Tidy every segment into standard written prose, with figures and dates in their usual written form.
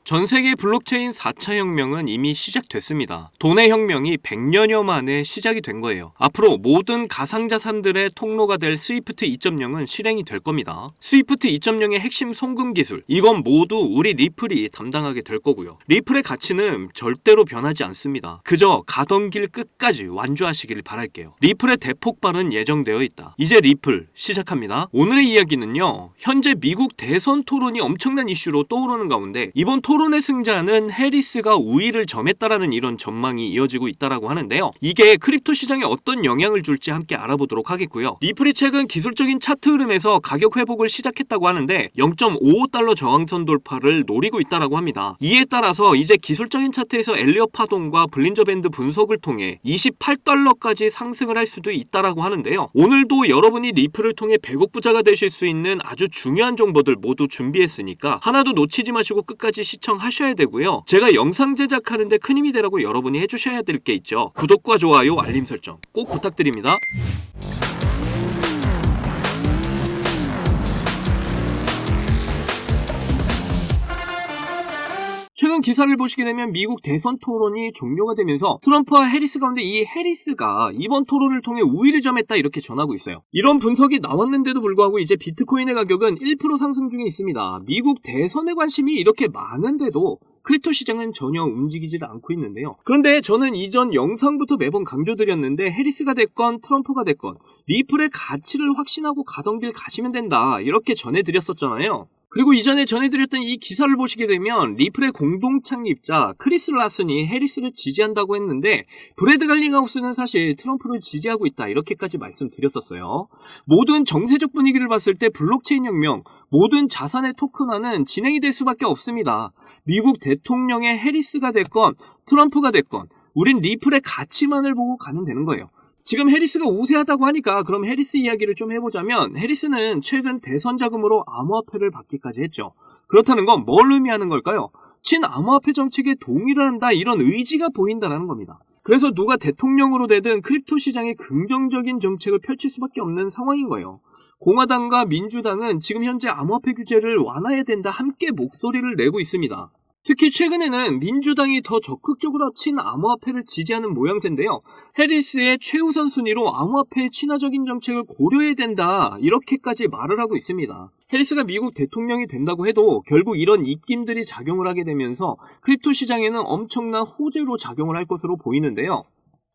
전 세계 블록체인 4차 혁명은 이미 시작됐습니다. 돈의 혁명이 100년여 만에 시작이 된 거예요. 앞으로 모든 가상자산들의 통로가 될 스위프트 2.0은 실행이 될 겁니다. 스위프트 2.0의 핵심 송금 기술, 이건 모두 우리 리플이 담당하게 될 거고요. 리플의 가치는 절대로 변하지 않습니다. 그저 가던 길 끝까지 완주하시길 바랄게요. 리플의 대폭발은 예정되어 있다. 이제 리플 시작합니다. 오늘의 이야기는요, 현재 미국 대선 토론이 엄청난 이슈로 떠오르는 가운데 이번 토론의 승자는 해리스가 우위를 점했다라는 이런 전망이 이어지고 있다라고 하는데요. 이게 크립토 시장에 어떤 영향을 줄지 함께 알아보도록 하겠고요. 리플이 최근 기술적인 차트 흐름에서 가격 회복을 시작했다고 하는데 0.55달러 저항선 돌파를 노리고 있다라고 합니다. 이에 따라서 이제 기술적인 차트에서 엘리엇 파동과 블린저 밴드 분석을 통해 28달러까지 상승을 할 수도 있다라고 하는데요. 오늘도 여러분이 리플을 통해 100억 부자가 되실 수 있는 아주 중요한 정보들 모두 준비했으니까 하나도 놓치지 마시고 끝까지 시청하셔야 되고요. 제가 영상 제작하는데 큰 힘이 되라고 여러분이 해주셔야 될 게 있죠. 구독과 좋아요, 알림 설정 꼭 부탁드립니다. 최근 기사를 보시게 되면 미국 대선 토론이 종료가 되면서 트럼프와 해리스 가운데 이 해리스가 이번 토론을 통해 우위를 점했다 이렇게 전하고 있어요. 이런 분석이 나왔는데도 불구하고 이제 비트코인의 가격은 1% 상승 중에 있습니다. 미국 대선에 관심이 이렇게 많은데도 크립토 시장은 전혀 움직이지를 않고 있는데요. 그런데 저는 이전 영상부터 매번 강조드렸는데 해리스가 됐건 트럼프가 됐건 리플의 가치를 확신하고 가던 길 가시면 된다 이렇게 전해드렸었잖아요. 그리고 이전에 전해드렸던 이 기사를 보시게 되면 리플의 공동 창립자 크리스 라슨이 해리스를 지지한다고 했는데 브래드 갈링하우스는 사실 트럼프를 지지하고 있다 이렇게까지 말씀드렸었어요. 모든 정세적 분위기를 봤을 때 블록체인 혁명, 모든 자산의 토큰화는 진행이 될 수밖에 없습니다. 미국 대통령의 해리스가 됐건 트럼프가 됐건 우린 리플의 가치만을 보고 가면 되는 거예요. 지금 해리스가 우세하다고 하니까 그럼 해리스 이야기를 좀 해보자면 해리스는 최근 대선 자금으로 암호화폐를 받기까지 했죠. 그렇다는 건 뭘 의미하는 걸까요? 친암호화폐 정책에 동의를 한다 이런 의지가 보인다는 겁니다. 그래서 누가 대통령으로 되든 크립토 시장에 긍정적인 정책을 펼칠 수밖에 없는 상황인 거예요. 공화당과 민주당은 지금 현재 암호화폐 규제를 완화해야 된다 함께 목소리를 내고 있습니다. 특히 최근에는 민주당이 더 적극적으로 친암호화폐를 지지하는 모양새인데요. 해리스의 최우선 순위로 암호화폐의 친화적인 정책을 고려해야 된다 이렇게까지 말을 하고 있습니다. 해리스가 미국 대통령이 된다고 해도 결국 이런 입김들이 작용을 하게 되면서 크립토 시장에는 엄청난 호재로 작용을 할 것으로 보이는데요.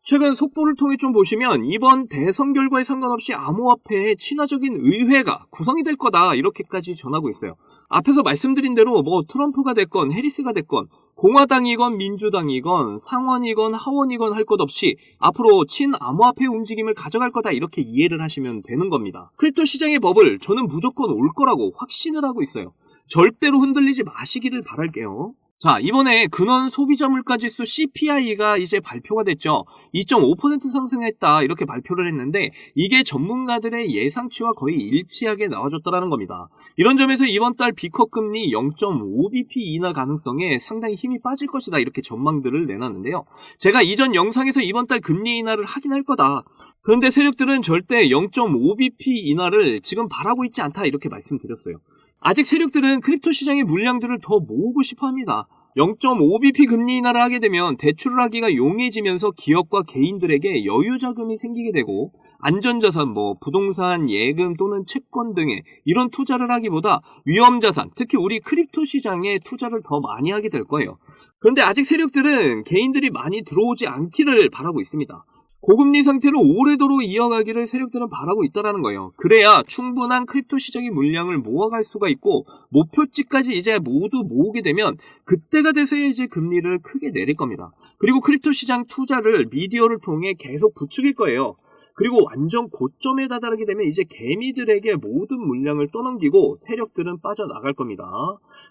최근 속보를 통해 좀 보시면 이번 대선 결과에 상관없이 암호화폐의 친화적인 의회가 구성이 될 거다 이렇게까지 전하고 있어요. 앞에서 말씀드린 대로 뭐 트럼프가 됐건 해리스가 됐건 공화당이건 민주당이건 상원이건 하원이건 할 것 없이 앞으로 친암호화폐 움직임을 가져갈 거다 이렇게 이해를 하시면 되는 겁니다. 크립토 시장의 버블 저는 무조건 올 거라고 확신을 하고 있어요. 절대로 흔들리지 마시기를 바랄게요. 자, 이번에 근원 소비자 물가지수 CPI가 이제 발표가 됐죠. 2.5% 상승했다 이렇게 발표를 했는데 이게 전문가들의 예상치와 거의 일치하게 나와줬다라는 겁니다. 이런 점에서 이번 달 비커 금리 0.5bp 인하 가능성에 상당히 힘이 빠질 것이다 이렇게 전망들을 내놨는데요. 제가 이전 영상에서 이번 달 금리 인하를 하긴 할 거다. 그런데 세력들은 절대 0.5bp 인하를 지금 바라고 있지 않다 이렇게 말씀드렸어요. 아직 세력들은 크립토 시장의 물량들을 더 모으고 싶어 합니다. 0.5bp 금리 인하를 하게 되면 대출을 하기가 용이해지면서 기업과 개인들에게 여유 자금이 생기게 되고 안전자산, 부동산, 예금 또는 채권 등의 이런 투자를 하기보다 위험자산, 특히 우리 크립토 시장에 투자를 더 많이 하게 될 거예요. 그런데 아직 세력들은 개인들이 많이 들어오지 않기를 바라고 있습니다. 고금리 상태를 오래도록 이어가기를 세력들은 바라고 있다는 거예요. 그래야 충분한 크립토 시장의 물량을 모아갈 수가 있고 목표치까지 이제 모두 모으게 되면 그때가 돼서야 이제 금리를 크게 내릴 겁니다. 그리고 크립토 시장 투자를 미디어를 통해 계속 부추길 거예요. 그리고 완전 고점에 다다르게 되면 이제 개미들에게 모든 물량을 떠넘기고 세력들은 빠져나갈 겁니다.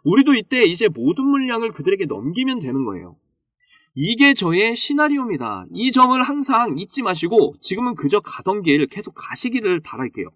우리도 이때 이제 모든 물량을 그들에게 넘기면 되는 거예요. 이게 저의 시나리오입니다. 이 점을 항상 잊지 마시고 지금은 그저 가던 길 계속 가시기를 바랄게요.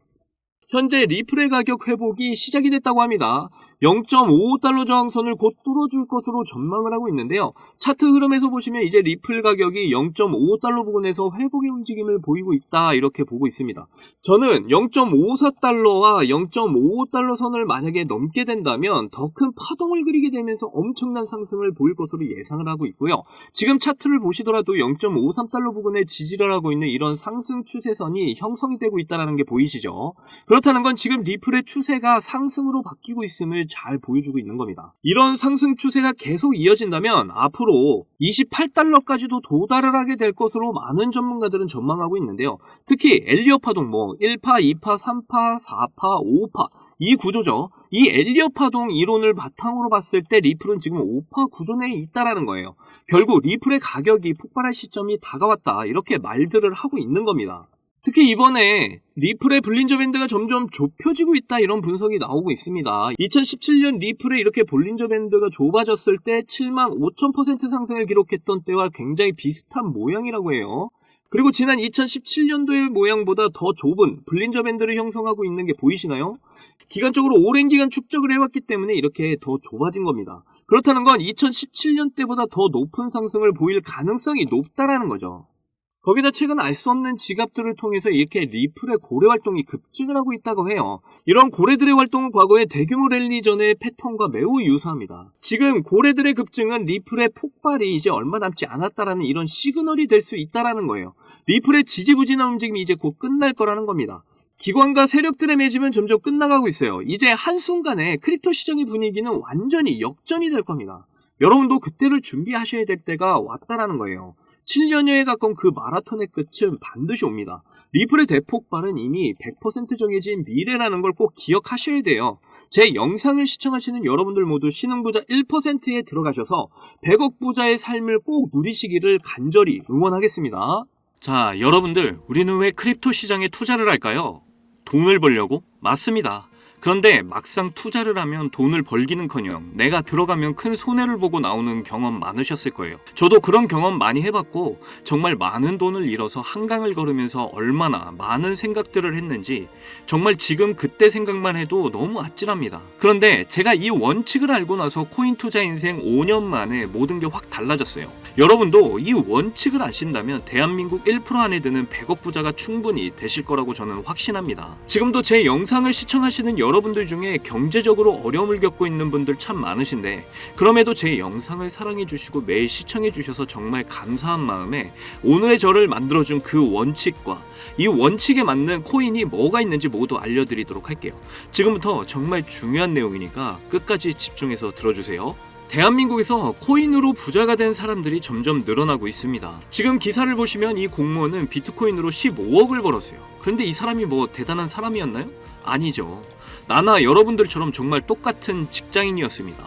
현재 리플의 가격 회복이 시작이 됐다고 합니다. 0.55달러 저항선을 곧 뚫어줄 것으로 전망을 하고 있는데요. 차트 흐름에서 보시면 이제 리플 가격이 0.55달러 부근에서 회복의 움직임을 보이고 있다 이렇게 보고 있습니다. 저는 0.54달러와 0.55달러 선을 만약에 넘게 된다면 더 큰 파동을 그리게 되면서 엄청난 상승을 보일 것으로 예상을 하고 있고요. 지금 차트를 보시더라도 0.53달러 부근에 지지를 하고 있는 이런 상승 추세선이 형성이 되고 있다는 게 보이시죠? 그렇다는 건 지금 리플의 추세가 상승으로 바뀌고 있음을 잘 보여주고 있는 겁니다. 이런 상승 추세가 계속 이어진다면 앞으로 28달러까지도 도달을 하게 될 것으로 많은 전문가들은 전망하고 있는데요. 특히 엘리엇 파동 1파, 2파, 3파, 4파, 5파 이 구조죠. 이 엘리엇 파동 이론을 바탕으로 봤을 때 리플은 지금 5파 구조 내에 있다라는 거예요. 결국 리플의 가격이 폭발할 시점이 다가왔다 이렇게 말들을 하고 있는 겁니다. 특히 이번에 리플의 볼린저 밴드가 점점 좁혀지고 있다 이런 분석이 나오고 있습니다. 2017년 리플의 이렇게 볼린저 밴드가 좁아졌을 때 75,000% 상승을 기록했던 때와 굉장히 비슷한 모양이라고 해요. 그리고 지난 2017년도의 모양보다 더 좁은 볼린저 밴드를 형성하고 있는 게 보이시나요? 기간적으로 오랜 기간 축적을 해왔기 때문에 이렇게 더 좁아진 겁니다. 그렇다는 건 2017년 때보다 더 높은 상승을 보일 가능성이 높다라는 거죠. 거기다 최근 알 수 없는 지갑들을 통해서 이렇게 리플의 고래 활동이 급증을 하고 있다고 해요. 이런 고래들의 활동은 과거의 대규모 랠리 전의 패턴과 매우 유사합니다. 지금 고래들의 급증은 리플의 폭발이 이제 얼마 남지 않았다라는 이런 시그널이 될 수 있다라는 거예요. 리플의 지지부진한 움직임이 이제 곧 끝날 거라는 겁니다. 기관과 세력들의 매집은 점점 끝나가고 있어요. 이제 한순간에 크립토 시장의 분위기는 완전히 역전이 될 겁니다. 여러분도 그때를 준비하셔야 될 때가 왔다라는 거예요. 7년여에 가까운 그 마라톤의 끝은 반드시 옵니다. 리플의 대폭발은 이미 100% 정해진 미래라는 걸 꼭 기억하셔야 돼요. 제 영상을 시청하시는 여러분들 모두 신흥부자 1%에 들어가셔서 100억 부자의 삶을 꼭 누리시기를 간절히 응원하겠습니다. 자, 여러분들, 우리는 왜 크립토 시장에 투자를 할까요? 돈을 벌려고? 맞습니다. 그런데 막상 투자를 하면 돈을 벌기는커녕 내가 들어가면 큰 손해를 보고 나오는 경험 많으셨을 거예요. 저도 그런 경험 많이 해봤고 정말 많은 돈을 잃어서 한강을 걸으면서 얼마나 많은 생각들을 했는지 정말 지금 그때 생각만 해도 너무 아찔합니다. 그런데 제가 이 원칙을 알고 나서 코인 투자 인생 5년 만에 모든 게 확 달라졌어요. 여러분도 이 원칙을 아신다면 대한민국 1% 안에 드는 100억 부자가 충분히 되실 거라고 저는 확신합니다. 지금도 제 영상을 시청하시는 여러분들 중에 경제적으로 어려움을 겪고 있는 분들 참 많으신데 그럼에도 제 영상을 사랑해주시고 매일 시청해주셔서 정말 감사한 마음에 오늘의 저를 만들어준 그 원칙과 이 원칙에 맞는 코인이 뭐가 있는지 모두 알려드리도록 할게요. 지금부터 정말 중요한 내용이니까 끝까지 집중해서 들어주세요. 대한민국에서 코인으로 부자가 된 사람들이 점점 늘어나고 있습니다. 지금 기사를 보시면 이 공무원은 비트코인으로 15억을 벌었어요. 그런데 이 사람이 뭐 대단한 사람이었나요? 아니죠. 나나 여러분들처럼 정말 똑같은 직장인이었습니다.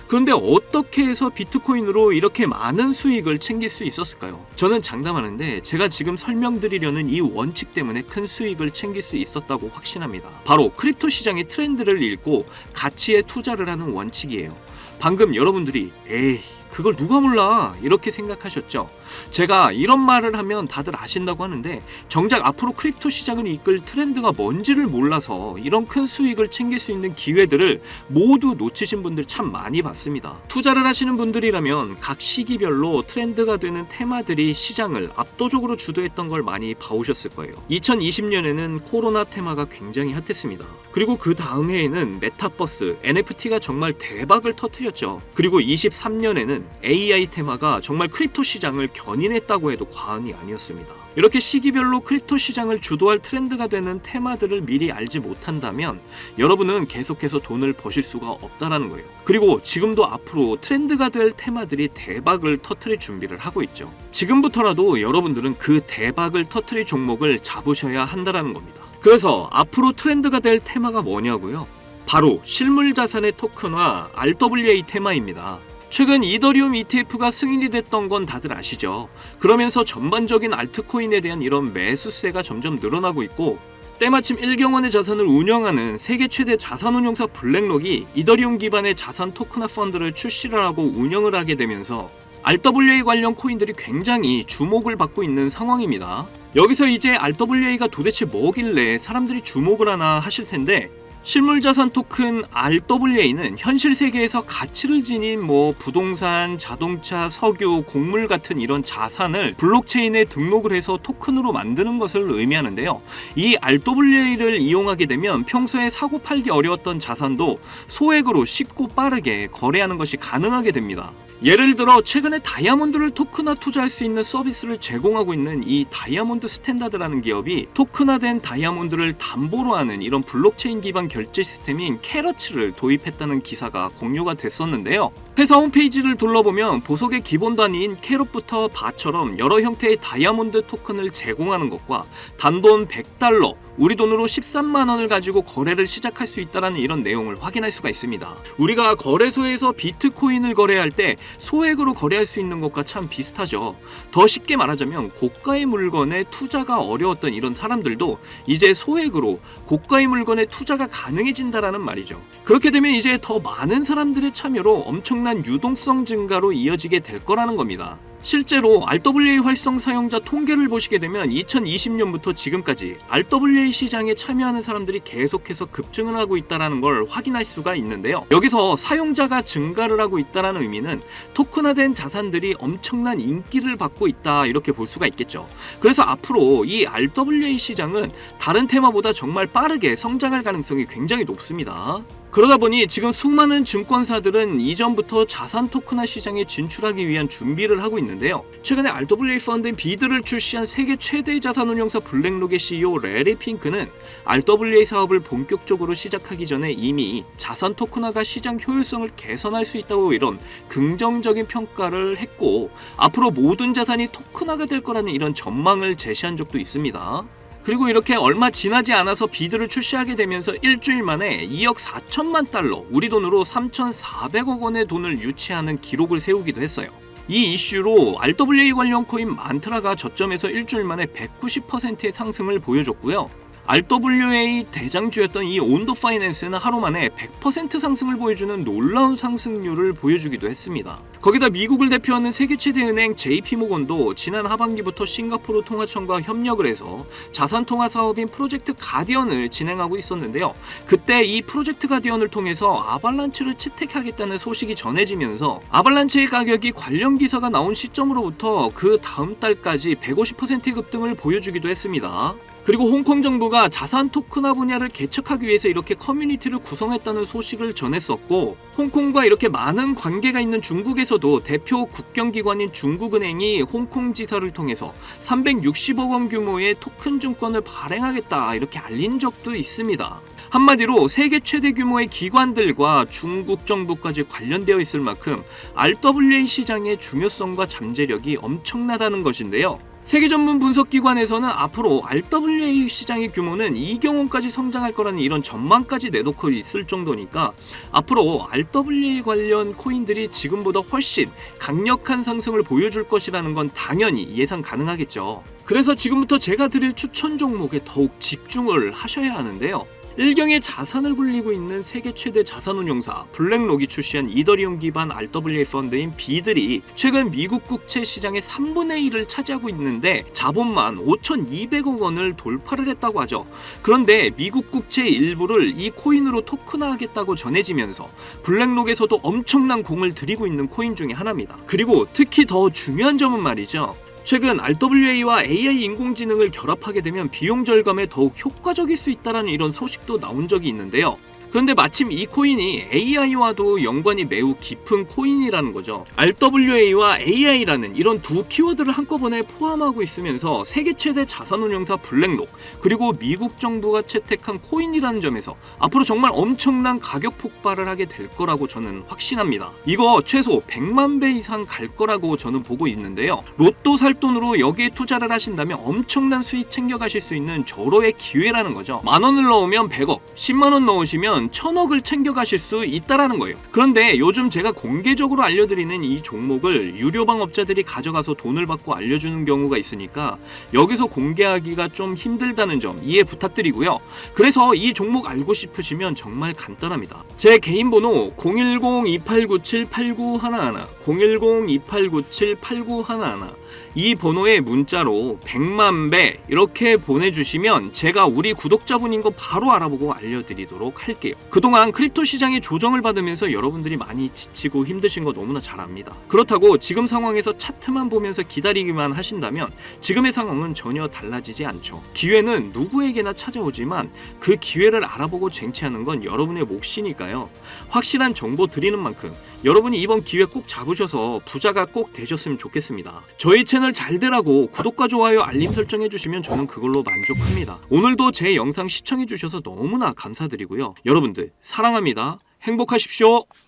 그런데 어떻게 해서 비트코인으로 이렇게 많은 수익을 챙길 수 있었을까요? 저는 장담하는데 제가 지금 설명드리려는 이 원칙 때문에 큰 수익을 챙길 수 있었다고 확신합니다. 바로 크립토 시장의 트렌드를 읽고 가치에 투자를 하는 원칙이에요. 방금 여러분들이 에이 그걸 누가 몰라 이렇게 생각하셨죠? 제가 이런 말을 하면 다들 아신다고 하는데 정작 앞으로 크립토 시장을 이끌 트렌드가 뭔지를 몰라서 이런 큰 수익을 챙길 수 있는 기회들을 모두 놓치신 분들 참 많이 봤습니다. 투자를 하시는 분들이라면 각 시기별로 트렌드가 되는 테마들이 시장을 압도적으로 주도했던 걸 많이 봐오셨을 거예요. 2020년에는 코로나 테마가 굉장히 핫했습니다. 그리고 그 다음 해에는 메타버스, NFT가 정말 대박을 터뜨렸죠. 그리고 23년에는 AI 테마가 정말 크립토 시장을 견인했다고 해도 과언이 아니었습니다. 이렇게 시기별로 크립토 시장을 주도할 트렌드가 되는 테마들을 미리 알지 못한다면 여러분은 계속해서 돈을 버실 수가 없다라는 거예요. 그리고 지금도 앞으로 트렌드가 될 테마들이 대박을 터뜨릴 준비를 하고 있죠. 지금부터라도 여러분들은 그 대박을 터뜨릴 종목을 잡으셔야 한다는 겁니다. 그래서 앞으로 트렌드가 될 테마가 뭐냐고요? 바로 실물 자산의 토큰화 RWA 테마입니다. 최근 이더리움 ETF가 승인이 됐던 건 다들 아시죠? 그러면서 전반적인 알트코인에 대한 이런 매수세가 점점 늘어나고 있고 때마침 1경원의 자산을 운영하는 세계 최대 자산운용사 블랙록이 이더리움 기반의 자산 토큰화 펀드를 출시를 하고 운영을 하게 되면서 RWA 관련 코인들이 굉장히 주목을 받고 있는 상황입니다. 여기서 이제 RWA가 도대체 뭐길래 사람들이 주목을 하나 하실 텐데, 실물자산 토큰 RWA는 현실 세계에서 가치를 지닌 부동산, 자동차, 석유, 곡물 같은 이런 자산을 블록체인에 등록을 해서 토큰으로 만드는 것을 의미하는데요. 이 RWA를 이용하게 되면 평소에 사고 팔기 어려웠던 자산도 소액으로 쉽고 빠르게 거래하는 것이 가능하게 됩니다. 예를 들어 최근에 다이아몬드를 토큰화 투자할 수 있는 서비스를 제공하고 있는 이 다이아몬드 스탠다드라는 기업이 토큰화된 다이아몬드를 담보로 하는 이런 블록체인 기반 결제 시스템인 캐러츠를 도입했다는 기사가 공유가 됐었는데요. 회사 홈페이지를 둘러보면 보석의 기본 단위인 캐럿부터 바처럼 여러 형태의 다이아몬드 토큰을 제공하는 것과 단돈 $100, 우리 돈으로 13만 원을 가지고 거래를 시작할 수 있다는 이런 내용을 확인할 수가 있습니다. 우리가 거래소에서 비트코인을 거래할 때 소액으로 거래할 수 있는 것과 참 비슷하죠. 더 쉽게 말하자면 고가의 물건에 투자가 어려웠던 이런 사람들도 이제 소액으로 고가의 물건에 투자가 가능해진다라는 말이죠. 그렇게 되면 이제 더 많은 사람들의 참여로 엄청난 유동성 증가로 이어지게 될 거라는 겁니다. 실제로 RWA 활성 사용자 통계를 보시게 되면 2020년부터 지금까지 RWA 시장에 참여하는 사람들이 계속해서 급증을 하고 있다는 걸 확인할 수가 있는데요. 여기서 사용자가 증가를 하고 있다는 의미는 토큰화된 자산들이 엄청난 인기를 받고 있다, 이렇게 볼 수가 있겠죠. 그래서 앞으로 이 RWA 시장은 다른 테마보다 정말 빠르게 성장할 가능성이 굉장히 높습니다. 그러다 보니 지금 수많은 증권사들은 이전부터 자산 토큰화 시장에 진출하기 위한 준비를 하고 있는데요. 최근에 RWA 펀드인 비드를 출시한 세계 최대 자산운용사 블랙록의 CEO 레리 핑크는 RWA 사업을 본격적으로 시작하기 전에 이미 자산 토큰화가 시장 효율성을 개선할 수 있다고 이런 긍정적인 평가를 했고, 앞으로 모든 자산이 토큰화가 될 거라는 이런 전망을 제시한 적도 있습니다. 그리고 이렇게 얼마 지나지 않아서 비드를 출시하게 되면서 일주일 만에 2억 4천만 달러, 우리 돈으로 3,400억 원의 돈을 유치하는 기록을 세우기도 했어요. 이 이슈로 RWA 관련 코인 만트라가 저점에서 일주일 만에 190%의 상승을 보여줬고요. RWA 대장주였던 이 온도 파이낸스는 하루 만에 100% 상승을 보여주는 놀라운 상승률을 보여주기도 했습니다. 거기다 미국을 대표하는 세계 최대 은행 JP모건도 지난 하반기부터 싱가포르 통화청과 협력을 해서 자산 통화 사업인 프로젝트 가디언을 진행하고 있었는데요. 그때 이 프로젝트 가디언을 통해서 아발란체를 채택하겠다는 소식이 전해지면서 아발란체의 가격이 관련 기사가 나온 시점으로부터 그 다음 달까지 150%의 급등을 보여주기도 했습니다. 그리고 홍콩 정부가 자산 토큰화 분야를 개척하기 위해서 이렇게 커뮤니티를 구성했다는 소식을 전했었고, 홍콩과 이렇게 많은 관계가 있는 중국에서도 대표 국경기관인 중국은행이 홍콩 지사를 통해서 360억 원 규모의 토큰 증권을 발행하겠다, 이렇게 알린 적도 있습니다. 한마디로 세계 최대 규모의 기관들과 중국 정부까지 관련되어 있을 만큼 RWA 시장의 중요성과 잠재력이 엄청나다는 것인데요. 세계 전문 분석기관에서는 앞으로 RWA 시장의 규모는 2경 원까지 성장할 거라는 이런 전망까지 내놓고 있을 정도니까 앞으로 RWA 관련 코인들이 지금보다 훨씬 강력한 상승을 보여줄 것이라는 건 당연히 예상 가능하겠죠. 그래서 지금부터 제가 드릴 추천 종목에 더욱 집중을 하셔야 하는데요. 일경의 자산을 굴리고 있는 세계 최대 자산운용사 블랙록이 출시한 이더리움 기반 RWA 펀드인 비들이 최근 미국 국채 시장의 3분의 1을 차지하고 있는데 자본만 5,200억 원을 돌파를 했다고 하죠. 그런데 미국 국채의 일부를 이 코인으로 토큰화하겠다고 전해지면서 블랙록에서도 엄청난 공을 들이고 있는 코인 중에 하나입니다. 그리고 특히 더 중요한 점은 말이죠. 최근 RWA와 AI 인공지능을 결합하게 되면 비용 절감에 더욱 효과적일 수 있다는 이런 소식도 나온 적이 있는데요. 그런데 마침 이 코인이 AI와도 연관이 매우 깊은 코인이라는 거죠. RWA와 AI라는 이런 두 키워드를 한꺼번에 포함하고 있으면서 세계 최대 자산운용사 블랙록, 그리고 미국 정부가 채택한 코인이라는 점에서 앞으로 정말 엄청난 가격 폭발을 하게 될 거라고 저는 확신합니다. 이거 최소 100만 배 이상 갈 거라고 저는 보고 있는데요. 로또 살 돈으로 여기에 투자를 하신다면 엄청난 수익 챙겨가실 수 있는 절호의 기회라는 거죠. 10,000원을 넣으면 100억, 10만원 넣으시면 1,000억을 챙겨가실 수 있다라는 거예요. 그런데 요즘 제가 공개적으로 알려드리는 이 종목을 유료방 업자들이 가져가서 돈을 받고 알려주는 경우가 있으니까 여기서 공개하기가 좀 힘들다는 점 이해 부탁드리고요. 그래서 이 종목 알고 싶으시면 정말 간단합니다. 제 개인 번호 010-2897-8911, 010-2897-8911, 이 번호에 문자로 100만 배 이렇게 보내주시면 제가 우리 구독자분인 거 바로 알아보고 알려드리도록 할게요. 그동안 크립토 시장의 조정을 받으면서 여러분들이 많이 지치고 힘드신 거 너무나 잘 압니다. 그렇다고 지금 상황에서 차트만 보면서 기다리기만 하신다면 지금의 상황은 전혀 달라지지 않죠. 기회는 누구에게나 찾아오지만 그 기회를 알아보고 쟁취하는 건 여러분의 몫이니까요. 확실한 정보 드리는 만큼 여러분이 이번 기회 꼭 잡으셔서 부자가 꼭 되셨으면 좋겠습니다. 저희 채널 잘 되라고 구독과 좋아요 알림 설정해 주시면 저는 그걸로 만족합니다. 오늘도 제 영상 시청해 주셔서 너무나 감사드리고요. 여러분들 사랑합니다. 행복하십시오.